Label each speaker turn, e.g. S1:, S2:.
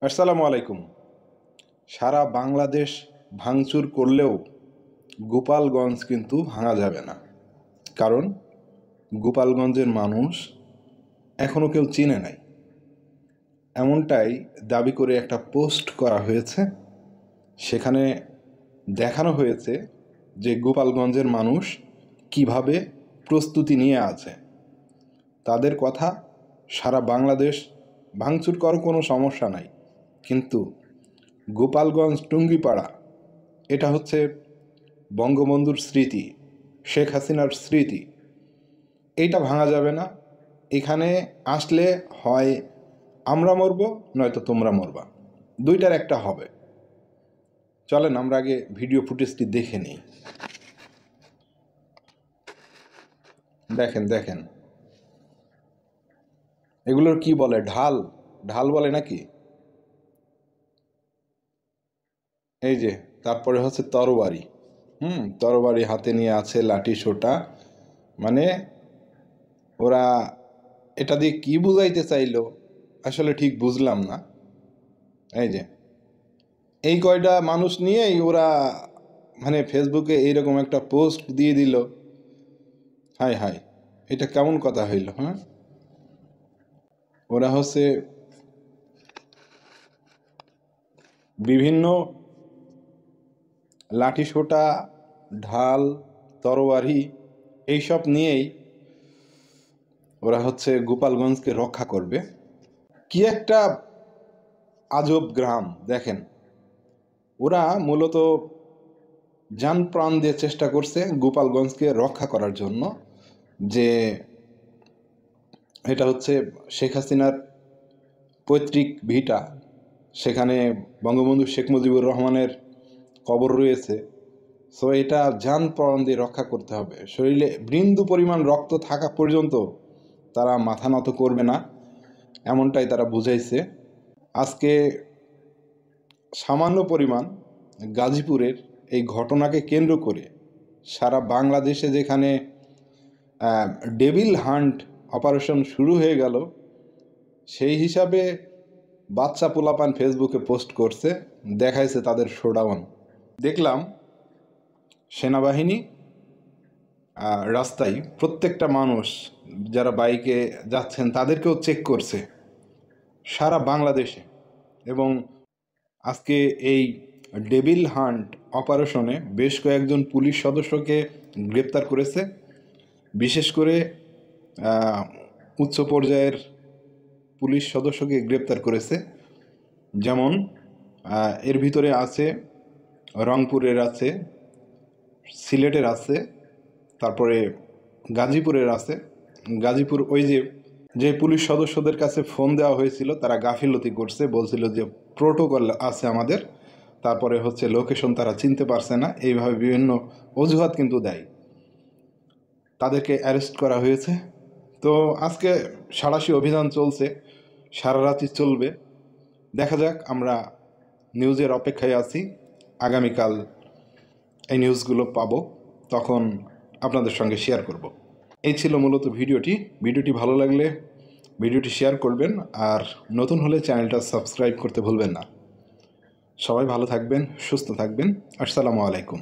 S1: আসসালামু আলাইকুম। সারা বাংলাদেশ ভাঙচুর করলেও গোপালগঞ্জ কিন্তু ভাঙা যাবে না। কারণ গোপালগঞ্জের মানুষ এখনও কেউ চিনে নাই, এমনটাই দাবি করে একটা পোস্ট করা হয়েছে। সেখানে দেখানো হয়েছে যে গোপালগঞ্জের মানুষ কিভাবে প্রস্তুতি নিয়ে আছে। তাদের কথা, সারা বাংলাদেশ ভাঙচুর করার কোনো সমস্যা নাই, কিন্তু গোপালগঞ্জ টুঙ্গিপাড়া এটা হচ্ছে বঙ্গবন্ধুর স্মৃতি, শেখ হাসিনার স্মৃতি। এইটা ভাঙা যাবে না। এখানে আসলে হয় আমরা মরব, নয়তো তোমরা মরবা, দুইটার একটা হবে। চলেন আমরা আগে ভিডিও ফুটেজটি দেখে নিই। দেখেন দেখেন, এগুলোর কি বলে? ঢাল ঢাল বলে নাকি? এই যে, তারপরে হচ্ছে তরবারি। তরবারি হাতে নিয়ে আছে, লাঠি সোটা। মানে ওরা এটা দিয়ে কি বুঝাইতে চাইলো আসলে ঠিক বুঝলাম না। এই যে, এই কয়টা মানুষ নিয়েই ওরা মানে ফেসবুকে এইরকম একটা পোস্ট দিয়ে দিল। হায় হায়, এটা কেমন কথা হইল? হ্যাঁ, ওরা হচ্ছে বিভিন্ন লাঠি সোটা, ঢাল, তরবারি এইসব নিয়েই ওরা হচ্ছে গোপালগঞ্জকে রক্ষা করবে। কি একটা আজব গ্রাম দেখেন। ওরা মূলত জান প্রাণ দিয়ে চেষ্টা করছে গোপালগঞ্জকে রক্ষা করার জন্য, যে এটা হচ্ছে শেখ হাসিনার পৈতৃক ভিটা। সেখানে বঙ্গবন্ধু শেখ মুজিবুর রহমানের কবর রয়েছে। সো এটা জান প্রাণ দিয়ে রক্ষা করতে হবে। শরীরে বিন্দু পরিমাণ রক্ত থাকা পর্যন্ত তারা মাথা নত করবে না, এমনটাই তারা বুঝাইছে। আজকে সামান্য পরিমাণ গাজীপুরের এই ঘটনাকে কেন্দ্র করে সারা বাংলাদেশে যেখানে ডেভিল হান্ট অপারেশন শুরু হয়ে গেল, সেই হিসাবে বাচ্চা পোলাপান ফেসবুকে পোস্ট করছে, দেখাইছে তাদের শোডাউন। দেখলাম সেনাবাহিনী রাস্তায় প্রত্যেকটা মানুষ যারা বাইকে যাচ্ছেন তাদেরকেও চেক করছে সারা বাংলাদেশে। এবং আজকে এই ডেভিল হান্ট অপারেশনে বেশ কয়েকজন পুলিশ সদস্যকে গ্রেপ্তার করেছে। বিশেষ করে উচ্চ পর্যায়ের পুলিশ সদস্যকে গ্রেপ্তার করেছে। যেমন এর ভিতরে আছে রংপুরের আছে, সিলেটের আছে, তারপরে গাজীপুরের আছে। গাজীপুর ওই যে পুলিশ সদস্যদের কাছে ফোন দেওয়া হয়েছিল, তারা গাফিলতি করছে, বলছিল যে প্রোটোকল আছে আমাদের, তারপরে হচ্ছে লোকেশন তারা চিনতে পারছে না, এইভাবে বিভিন্ন অজুহাত কিন্তু দেয়। তাদেরকে অ্যারেস্ট করা হয়েছে। তো আজকে সাঁড়াশি অভিযান চলছে, সারা রাতই চলবে। দেখা যাক, আমরা নিউজের অপেক্ষায় আছি। আগামীকাল এই নিউজগুলো পাবো, তখন আপনাদের সঙ্গে শেয়ার করব। এই ছিল মূলত ভিডিওটি ভালো লাগলে ভিডিওটি শেয়ার করবেন, আর নতুন হলে চ্যানেলটা সাবস্ক্রাইব করতে ভুলবেন না। সবাই ভালো থাকবেন, সুস্থ থাকবেন। আসসালামু আলাইকুম।